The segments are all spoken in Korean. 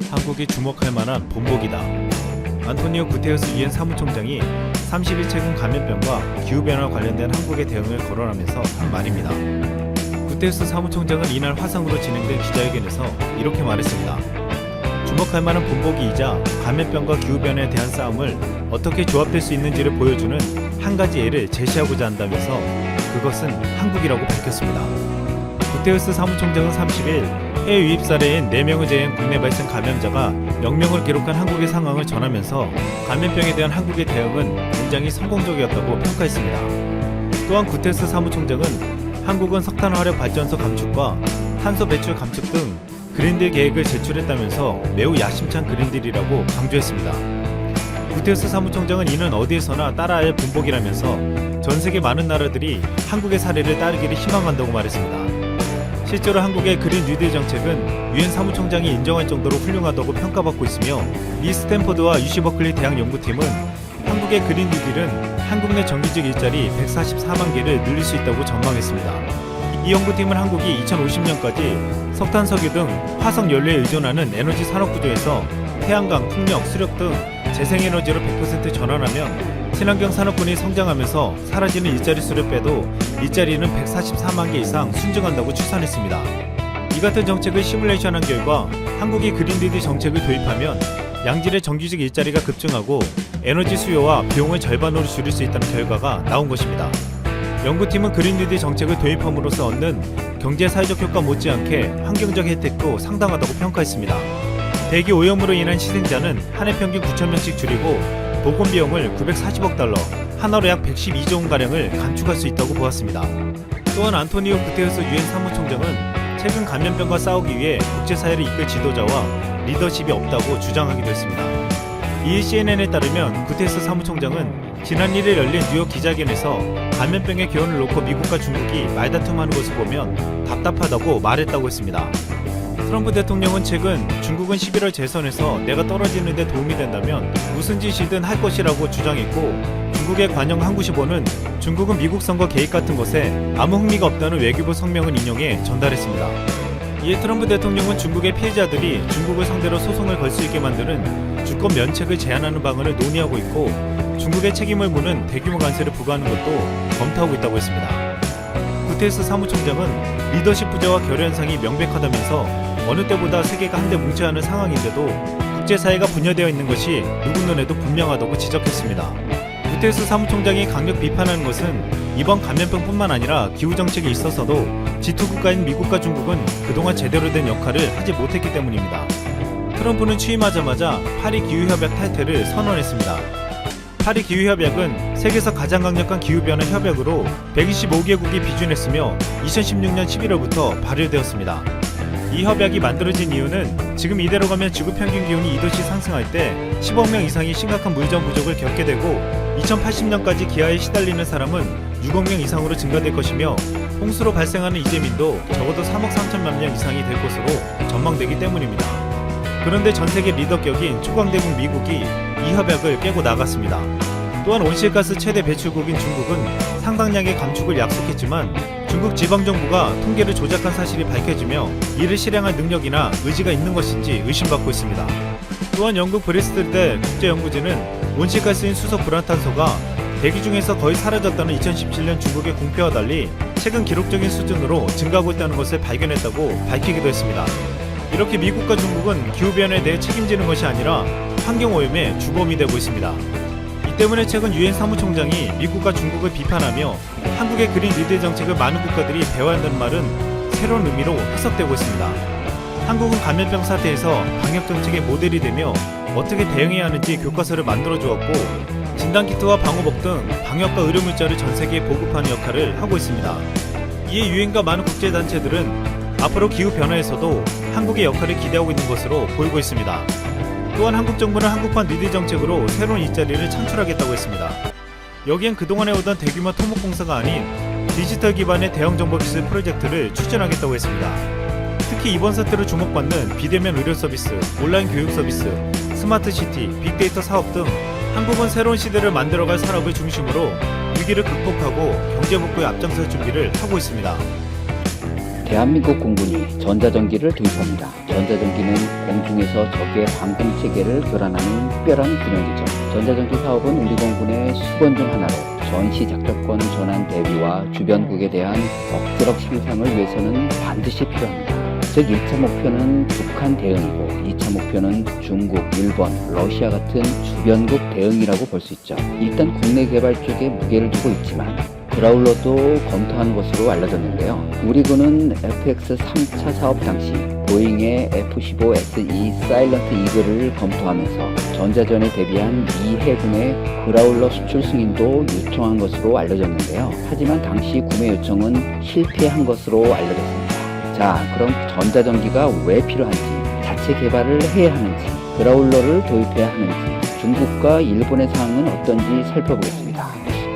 한국이 주목할 만한 본보기다. 안토니오 구테르스 유엔 사무총장이 30일 최근 감염병과 기후변화 관련된 한국의 대응을 거론하면서 한 말입니다. 구테르스 사무총장은 이날 화상으로 진행된 기자회견에서 이렇게 말했습니다. 주목할 만한 본보기이자 감염병과 기후변화에 대한 싸움을 어떻게 조합할 수 있는지를 보여주는 한 가지 예를 제시하고자 한다면서 그것은 한국이라고 밝혔습니다. 구테르스 사무총장은 30일 해외 유입 사례인 4명을 제외한 국내 발생 감염자가 0명을 기록한 한국의 상황을 전하면서 감염병에 대한 한국의 대응은 굉장히 성공적이었다고 평가했습니다. 또한 구테르스 사무총장은 한국은 석탄 화력 발전소 감축과 탄소 배출 감축 등 그린딜 계획을 제출했다면서 매우 야심찬 그린딜이라고 강조했습니다. 구테르스 사무총장은 이는 어디에서나 따라야 할 본보기라면서 전 세계 많은 나라들이 한국의 사례를 따르기를 희망한다고 말했습니다. 실제로 한국의 그린 뉴딜 정책은 유엔 사무총장이 인정할 정도로 훌륭하다고 평가받고 있으며 미 스탠퍼드와 UC 버클리 대학 연구팀은 한국의 그린 뉴딜은 한국 내 정규직 일자리 144만 개를 늘릴 수 있다고 전망했습니다. 이 연구팀은 한국이 2050년까지 석탄, 석유 등 화석 연료에 의존하는 에너지 산업 구조에서 태양광, 풍력, 수력 등 재생에너지로 100% 전환하면 친환경 산업군이 성장하면서 사라지는 일자리 수를 빼도 일자리는 144만 개 이상 순증한다고 추산했습니다. 이 같은 정책을 시뮬레이션한 결과 한국이 그린딜 정책을 도입하면 양질의 정규직 일자리가 급증하고 에너지 수요와 비용을 절반으로 줄일 수 있다는 결과가 나온 것입니다. 연구팀은 그린딜 정책을 도입함으로써 얻는 경제-사회적 효과 못지않게 환경적 혜택도 상당하다고 평가했습니다. 대기 오염으로 인한 희생자는 한 해 평균 9,000명씩 줄이고 보건 비용을 940억 달러, 한화로 약 112조 원가량을 감축할 수 있다고 보았습니다. 또한 안토니오 구테르스 유엔 사무총장은 최근 감염병과 싸우기 위해 국제사회를 이끌 지도자와 리더십이 없다고 주장하기도 했습니다. 이 CNN에 따르면 구테르스 사무총장은 지난 1일 열린 뉴욕 기자회견에서 감염병의 기원을 놓고 미국과 중국이 말다툼하는 것을 보면 답답하다고 말했다고 했습니다. 트럼프 대통령은 최근 중국은 11월 재선에서 내가 떨어지는 데 도움이 된다면 무슨 짓이든 할 것이라고 주장했고 중국의 관영 한국시보는 중국은 미국 선거 개입 같은 것에 아무 흥미가 없다는 외교부 성명을 인용해 전달했습니다. 이에 트럼프 대통령은 중국의 피해자들이 중국을 상대로 소송을 걸 수 있게 만드는 주권 면책을 제한하는 방안을 논의하고 있고 중국의 책임을 묻는 대규모 관세를 부과하는 것도 검토하고 있다고 했습니다. 구테르스 사무총장은 리더십 부재와 결여 현상이 명백하다면서 어느 때보다 세계가 한데 뭉쳐야 하는 상황인데도 국제사회가 분열되어 있는 것이 누구 눈에도 분명하다고 지적했습니다. 구테르스 사무총장이 강력 비판하는 것은 이번 감염병뿐만 아니라 기후정책에 있어서도 G2국가인 미국과 중국은 그동안 제대로 된 역할을 하지 못했기 때문입니다. 트럼프는 취임하자마자 파리 기후협약 탈퇴를 선언했습니다. 파리 기후협약은 세계에서 가장 강력한 기후변화 협약으로 125개국이 비준했으며 2016년 11월부터 발효되었습니다. 이 협약이 만들어진 이유는 지금 이대로 가면 지구 평균 기온이 2도씩 상승할 때 10억 명 이상이 심각한 물전 부족을 겪게 되고 2080년까지 기아에 시달리는 사람은 6억 명 이상으로 증가될 것이며 홍수로 발생하는 이재민도 적어도 3억 3천만 명 이상이 될 것으로 전망되기 때문입니다. 그런데 전세계 리더격인 초강대국 미국이 이 협약을 깨고 나갔습니다. 또한 온실가스 최대 배출국인 중국은 상당량의 감축을 약속했지만 중국 지방정부가 통계를 조작한 사실이 밝혀지며 이를 실행할 능력이나 의지가 있는 것인지 의심받고 있습니다. 또한 영국 브리스톨대 국제연구진은 온실가스인 수소 불안탄소가 대기 중에서 거의 사라졌다는 2017년 중국의 공표와 달리 최근 기록적인 수준으로 증가하고 있다는 것을 발견했다고 밝히기도 했습니다. 이렇게 미국과 중국은 기후변화에 대해 책임지는 것이 아니라 환경오염의 주범이 되고 있습니다. 이 때문에 최근 유엔 사무총장이 미국과 중국을 비판하며 한국의 그린 뉴딜 정책을 많은 국가들이 배워야 한다는 말은 새로운 의미로 해석되고 있습니다. 한국은 감염병 사태에서 방역 정책의 모델이 되며 어떻게 대응해야 하는지 교과서를 만들어 주었고 진단키트와 방호복 등 방역과 의료물자를 전 세계에 보급하는 역할을 하고 있습니다. 이에 유엔과 많은 국제단체들은 앞으로 기후변화에서도 한국의 역할을 기대하고 있는 것으로 보이고 있습니다. 또한 한국 정부는 한국판 뉴딜 정책으로 새로운 일자리를 창출하겠다고 했습니다. 여기엔 그동안 해오던 대규모 토목공사가 아닌 디지털 기반의 대형 정보기술 프로젝트를 추진하겠다고 했습니다. 특히 이번 사태로 주목받는 비대면 의료 서비스, 온라인 교육 서비스, 스마트시티, 빅데이터 사업 등 한국은 새로운 시대를 만들어갈 산업을 중심으로 위기를 극복하고 경제 복구에 앞장설 준비를 하고 있습니다. 대한민국 공군이 전자전기를 도입합니다. 전자전기는 공중에서 적의 방공 체계를 교란하는 특별한 기능이죠. 전자전기 사업은 우리 공군의 수건 중 하나로 전시 작전권 전환 대비와 주변국에 대한 억지력 향상을 위해서는 반드시 필요합니다. 즉 1차 목표는 북한 대응이고 2차 목표는 중국, 일본, 러시아 같은 주변국 대응이라고 볼 수 있죠. 일단 국내 개발 쪽에 무게를 두고 있지만 그라울러도 검토한 것으로 알려졌는데요. 우리 군은 FX 3차 사업 당시 보잉의 F-15SE 사일런트 이글을 검토하면서 전자전에 대비한 미 해군의 그라울러 수출 승인도 요청한 것으로 알려졌는데요. 하지만 당시 구매 요청은 실패한 것으로 알려졌습니다. 자, 그럼 전자전기가 왜 필요한지, 자체 개발을 해야 하는지, 그라울러를 도입해야 하는지, 중국과 일본의 상황은 어떤지 살펴보겠습니다.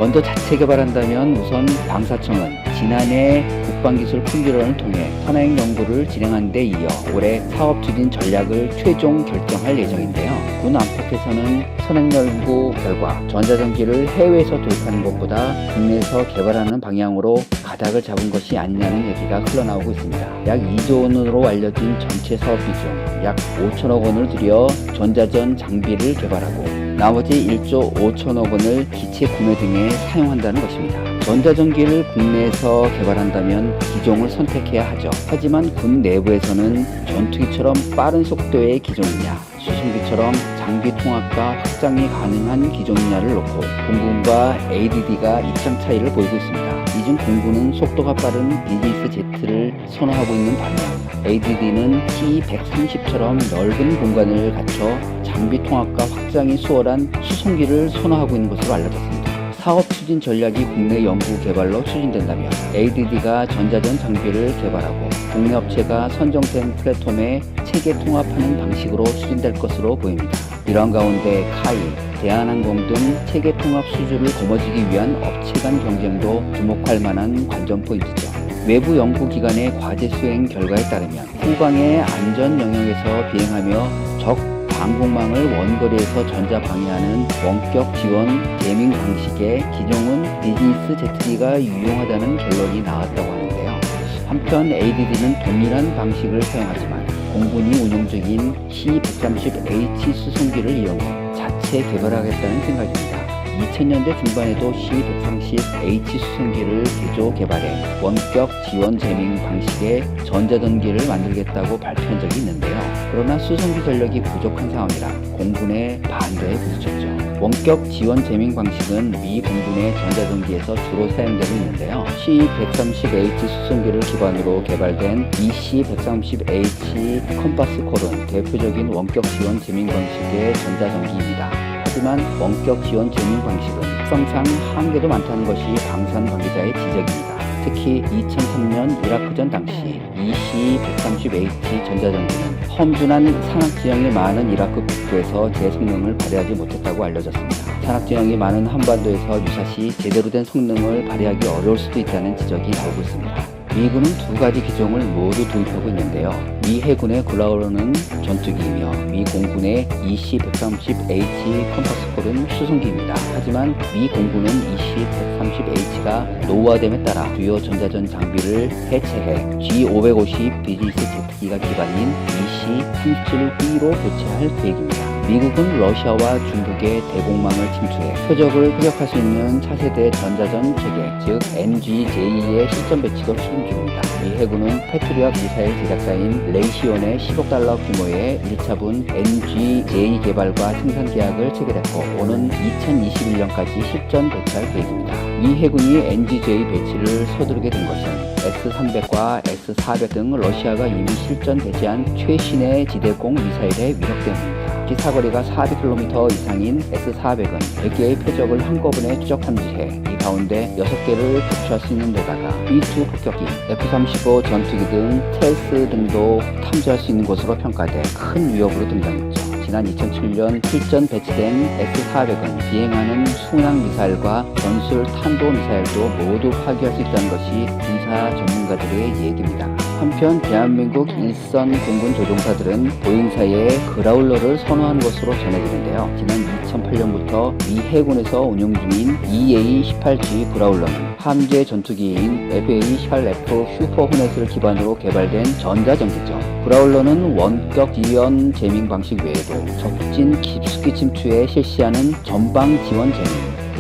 먼저 자체 개발한다면 우선 방사청은 지난해 국방기술 품질원을 통해 선행 연구를 진행한 데 이어 올해 사업 추진 전략을 최종 결정할 예정인데요. 군 안팎에서는 선행 연구 결과 전자전기를 해외에서 도입하는 것보다 국내에서 개발하는 방향으로 가닥을 잡은 것이 아니냐는 얘기가 흘러나오고 있습니다. 약 2조 원으로 알려진 전체 사업비 중 약 5천억 원을 들여 전자전 장비를 개발하고 나머지 1조 5천억 원을 기체 구매 등에 사용한다는 것입니다. 전자전기를 국내에서 개발한다면 기종을 선택해야 하죠. 하지만 군 내부에서는 전투기처럼 빠른 속도의 기종이냐, 수송기처럼 장비 통합과 확장이 가능한 기종이냐를 놓고 공군과 ADD가 입장 차이를 보이고 있습니다. 이 중 공군은 속도가 빠른 비즈니스 제트를 선호하고 있는 반면 ADD는 T-130처럼 넓은 공간을 갖춰 장비 통합과 확장이 수월한 수송기를 선호하고 있는 것으로 알려졌습니다. 사업 추진 전략이 국내 연구 개발로 추진된다면 ADD가 전자전 장비를 개발하고 국내 업체가 선정된 플랫폼에 체계 통합하는 방식으로 추진될 것으로 보입니다. 이런 가운데 카이, 대한항공 등 체계 통합 수주를 거머쥐기 위한 업체 간 경쟁도 주목할 만한 관전 포인트죠. 외부 연구기관의 과제 수행 결과에 따르면 후방의 안전 영역에서 비행하며 적 방공망을 원거리에서 전자 방해하는 원격 지원 제밍 방식의 기종은 비즈니스 제트기가 유용하다는 결론이 나왔다고 하는데요. 한편 ADD는 동일한 방식을 사용하지만 공군이 운용 중인 C-130H 수송기를 이용해 자체 개발하겠다는 생각입니다. 2000년대 중반에도 C-130H 수송기를 개조 개발해 원격 지원 제밍 방식의 전자전기를 만들겠다고 발표한 적이 있는데요. 그러나 수송기 전력이 부족한 상황이라 공군의 반대에 부딪혔죠. 원격 지원 제밍 방식은 미 공군의 전자전기에서 주로 사용되고 있는데요. C-130H 수송기를 기반으로 개발된 EC-130H 컴파스 콜은 대표적인 원격 지원 제밍 방식의 전자전기입니다. 하지만 원격 지원 제밍 방식은 특성상 한계도 많다는 것이 방산 관계자의 지적입니다. 특히 2003년 이라크전 당시 EC-130H 전자전기는 험준한 산악지형이 많은 이라크 북부에서 제 성능을 발휘하지 못했다고 알려졌습니다. 산악지형이 많은 한반도에서 유사시 제대로 된 성능을 발휘하기 어려울 수도 있다는 지적이 나오고 있습니다. 미군은 두 가지 기종을 모두 도입하고 있는데요. 미 해군의 그라울러는 전투기이며 미 공군의 EC-130H 컴파스콜은 수송기입니다. 하지만 미 공군은 EC-130H가 노후화됨에 따라 주요 전자전 장비를 해체해 G550 비즈니스 제트기가 기반인 EC-37B로 교체할 계획입니다. 미국은 러시아와 중국의 대공망을 침투해 표적을 흡역할 수 있는 차세대 전자전 체계, 즉 NGJ의 실전 배치도 추진 중입니다. 미 해군은 패트리엇 미사일 제작사인 레이시온의 10억 달러 규모의 1차분 NGJ 개발과 생산 계약을 체결했고 오는 2021년까지 실전 배치할 계획입니다. 미 해군이 NGJ 배치를 서두르게 된 것은 S-300과 S-400 등 러시아가 이미 실전 배치한 최신의 지대공 미사일의 위력 때문입니다. 사거리가 400km 이상인 S-400은 100개의 표적을 한꺼번에 추적 탐지해 이 가운데 6개를 격추할 수 있는 데다가 B-2 폭격기, F-35 전투기 등 스텔스 등도 탐지할 수 있는 것으로 평가돼 큰 위협으로 등장했죠. 지난 2007년 실전 배치된 S-400은 비행하는 순항 미사일과 전술 탄도 미사일도 모두 파괴할 수 있다는 것이 군사 전문가들의 얘기입니다. 한편 대한민국 일선 공군 조종사들은 보잉사의 그라울러를 선호한 것으로 전해지는데요. 지난 2008년부터 미 해군에서 운용 중인 EA-18G 그라울러는 함재 전투기인 FA-18F 슈퍼 호넷을 기반으로 개발된 전자전기죠. 그라울러는 원격 지연 재밍 방식 외에도 적진 깊숙이 침투에 실시하는 전방 지원 재밍,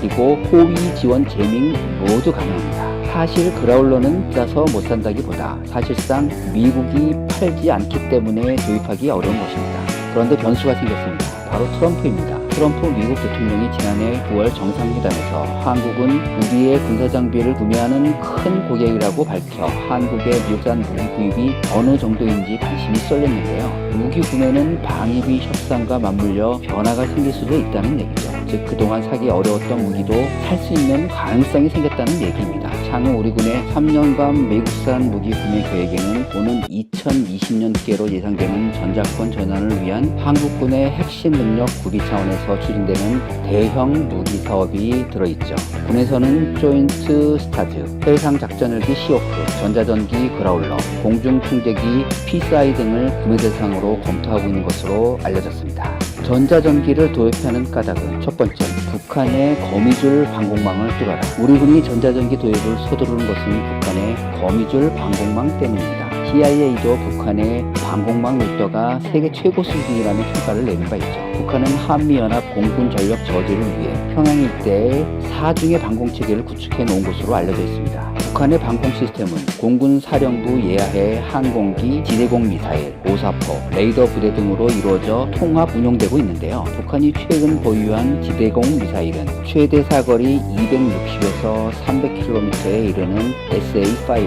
그리고 호위 지원 재밍 모두 가능합니다. 사실 그라울러는 짜서 못 산다기보다 사실상 미국이 팔지 않기 때문에 도입하기 어려운 것입니다. 그런데 변수가 생겼습니다. 바로 트럼프입니다. 트럼프 미국 대통령이 지난해 9월 정상회담에서 한국은 우리의 군사장비를 구매하는 큰 고객이라고 밝혀 한국의 미국산 무기 구입이 어느 정도인지 관심이 쏠렸는데요. 무기 구매는 방위비 협상과 맞물려 변화가 생길 수도 있다는 얘기죠. 즉 그동안 사기 어려웠던 무기도 살 수 있는 가능성이 생겼다는 얘기입니다. 향후 우리 군의 3년간 미국산 무기 구매 계획에는 오는 2020년께로 예상되는 전자권 전환을 위한 한국군의 핵심 능력 구비 차원에서 추진되는 대형 무기 사업이 들어있죠. 군에서는 조인트 스타즈, 해상 작전헬기 시오프, 전자전기 그라울러, 공중충제기 피스아이 등을 구매 대상으로 검토하고 있는 것으로 알려졌습니다. 전자전기를 도입하는 까닭은 첫 번째, 북한의 거미줄 방공망을 뚫어라. 우리 군이 전자전기 도입을 서두르는 것은 북한의 거미줄 방공망 때문입니다. CIA도 북한의 방공망 밀도가 세계 최고 수준이라는 평가를 내린 바 있죠. 북한은 한미연합 공군 전력 저지를 위해 평양 일대에 4중의 방공체계를 구축해 놓은 것으로 알려져 있습니다. 북한의 방공 시스템은 공군 사령부 예하의 항공기, 지대공 미사일, 오사포, 레이더 부대 등으로 이루어져 통합 운용되고 있는데요. 북한이 최근 보유한 지대공 미사일은 최대 사거리 260에서 300km에 이르는 SA-5,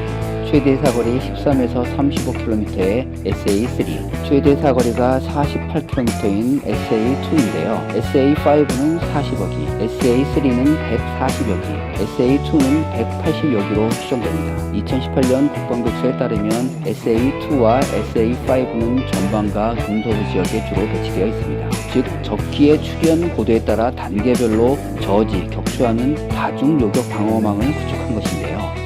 최대 사거리 13에서 35km의 SA-3, 최대 사거리가 48km인 SA-2인데요. SA-5는 40여기, SA-3는 140여기, SA-2는 180여기로 추정됩니다. 2018년 국방백서에 따르면 SA-2와 SA-5는 전방과 동서부 지역에 주로 배치되어 있습니다. 즉 적기의 출현 고도에 따라 단계별로 저지, 격추하는 다중 요격 방어망을 구축한 것인데요.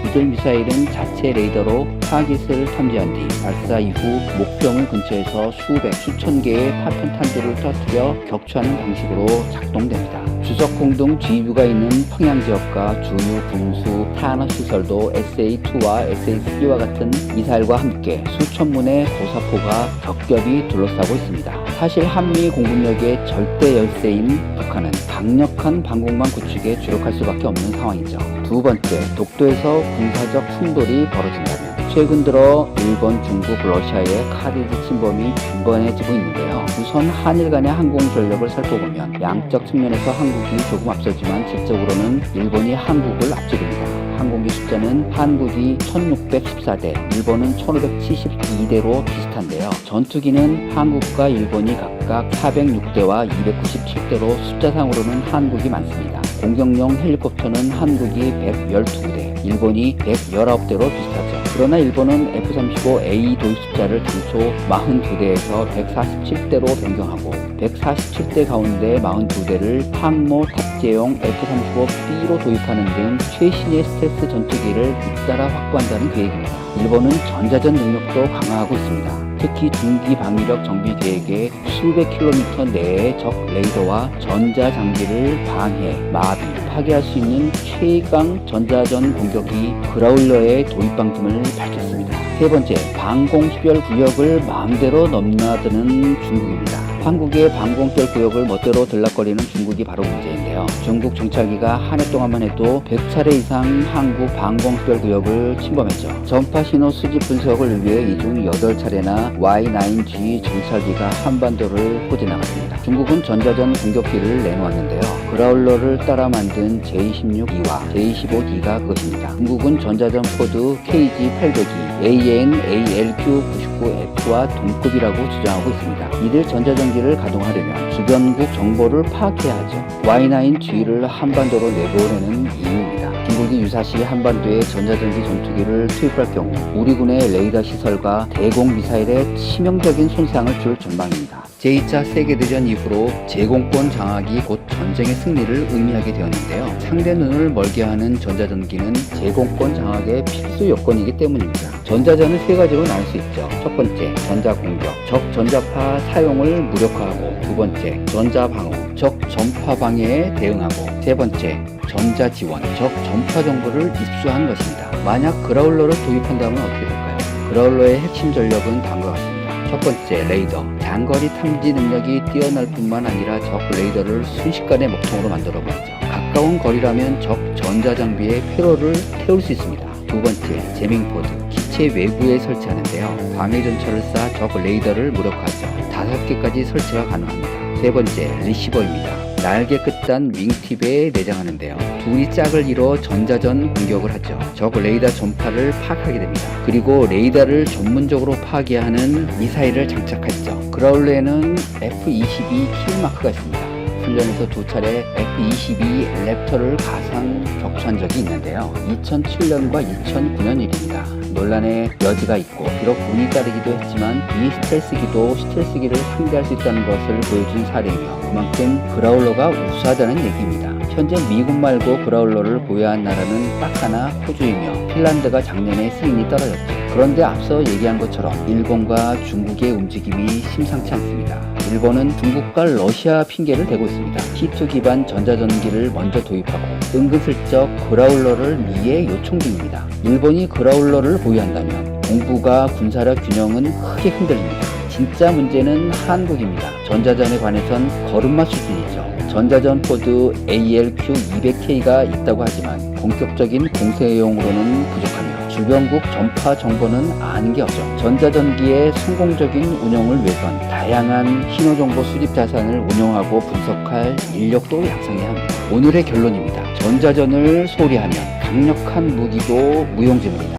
이들 미사일은 자체 레이더로 타깃을 탐지한 뒤 발사 이후 목표물 근처에서 수백, 수천 개의 파편 탄두를 터뜨려 격추하는 방식으로 작동됩니다. 주석공 등 GU가 있는 평양 지역과 주요 군수 산업시설도 SA-2와 SA-3와 같은 미사일과 함께 수천 문의 고사포가 겹겹이 둘러싸고 있습니다. 사실 한미 공군력의 절대 열세인 북한은 강력한 방공망 구축에 주력할 수밖에 없는 상황이죠. 두 번째, 독도에서 군사적 충돌이 벌어진다면 최근 들어 일본, 중국, 러시아의 카리브 침범이 빈번해지고 있는데요. 우선 한일 간의 항공 전력을 살펴보면 양적 측면에서 한국이 조금 앞서지만 질적으로는 일본이 한국을 앞지릅니다. 항공기 숫자는 한국이 1614대, 일본은 1572대로 비슷한데요. 전투기는 한국과 일본이 각각 406대와 297대로 숫자상으로는 한국이 많습니다. 공격용 헬리콥터는 한국이 112대, 일본이 119대로 비슷하죠. 그러나 일본은 F-35A 도입 숫자를 당초 42대에서 147대로 변경하고 147대 가운데 42대를 항모 탑재용 F-35B로 도입하는 등 최신의 스텔스 전투기를 잇따라 확보한다는 계획입니다. 일본은 전자전 능력도 강화하고 있습니다. 특히 중기 방위력 정비 계획에 수백 킬로미터 내의 적 레이더와 전자 장비를 방해, 마비, 파괴할 수 있는 최강 전자전 공격기 그라울러의 도입 방침을 밝혔습니다. 세 번째, 방공수별 구역을 마음대로 넘나드는 중국입니다. 한국의 방공별 구역을 멋대로 들락거리는 중국이 바로 문제인데요. 중국 정찰기가 한 해 동안만 해도 100차례 이상 한국 방공별 구역을 침범했죠. 전파 신호 수집 분석을 위해 이 중 8차례나 Y9G 정찰기가 한반도를 호진나갔습니다. 중국은 전자전 공격기를 내놓았는데요. 그라울러를 따라 만든 J-16E와 J-15D가 그것입니다. 중국은 전자전 포드 KG-800E, AN/ALQ-99F와 동급이라고 주장하고 있습니다. 이들 전자전기를 가동하려면 주변국 정보를 파악해야 하죠. Y9G를 한반도로 내보내는 이유입니다. 중국이 유사시 한반도에 전자전기 전투기를 투입할 경우 우리 군의 레이더 시설과 대공 미사일에 치명적인 손상을 줄 전망입니다. 제2차 세계대전 이후로 제공권 장악이 곧 전쟁의 승리를 의미하게 되었는데요. 상대 눈을 멀게 하는 전자전기는 제공권 장악의 필수 요건이기 때문입니다. 전자전은 세 가지로 나눌 수 있죠. 첫 번째, 전자공격, 적 전자파 사용을 무력화하고, 두 번째, 전자방어, 적 전파 방해에 대응하고, 세 번째, 전자지원, 적 전파 정보를 입수한 것입니다. 만약 그라울러를 도입한다면 어떻게 될까요? 그라울러의 핵심 전력은 다음과 같습니다. 첫 번째, 레이더. 장거리 탐지 능력이 뛰어날 뿐만 아니라 적 레이더를 순식간에 먹통으로 만들어버리죠. 가까운 거리라면 적 전자장비의 회로를 태울 수 있습니다. 두 번째, 제밍포드. 기체 외부에 설치하는데요. 방해전차를 쏴 적 레이더를 무력화하죠. 5개까지 설치가 가능합니다. 세 번째, 리시버입니다. 날개 끝단 윙팁에 내장하는데요. 둘이 짝을 이뤄 전자전 공격을 하죠. 적 레이더 전파를 파악하게 됩니다. 그리고 레이더를 전문적으로 파괴하는 미사일을 장착했죠. 그라울러에는 F-22 킬마크가 있습니다. 훈련에서 2차례 F-22 랩터를 가상 격추한 적이 있는데요. 2007년과 2009년 일입니다. 논란의 여지가 있고 비록 운이 따르기도 했지만 이 스텔스기를 상대할 수 있다는 것을 보여준 사례이며 그만큼 그라울러가 우수하다는 얘기입니다. 현재 미국 말고 그라울러를 보유한 나라는 딱 하나 호주이며 핀란드가 작년에 승인이 떨어졌죠. 그런데 앞서 얘기한 것처럼 일본과 중국의 움직임이 심상치 않습니다. 일본은 중국과 러시아 핑계를 대고 있습니다. T2 기반 전자전기를 먼저 도입하고 은근슬쩍 그라울러를 미에 요청 중입니다. 일본이 그라울러를 보유한다면 동북아 군사력 균형은 크게 흔들립니다. 진짜 문제는 한국입니다. 전자전에 관해선 걸음마 수준이죠. 전자전 포드 ALQ200K가 있다고 하지만 본격적인 공세용으로는 부족하며 주변국 전파 정보는 아는 게 없죠. 전자전기의 성공적인 운영을 위해선 다양한 신호정보 수집 자산을 운영하고 분석할 인력도 양성해야 합니다. 오늘의 결론입니다. 전자전을 소리하면 강력한 무기도 무용지물이다.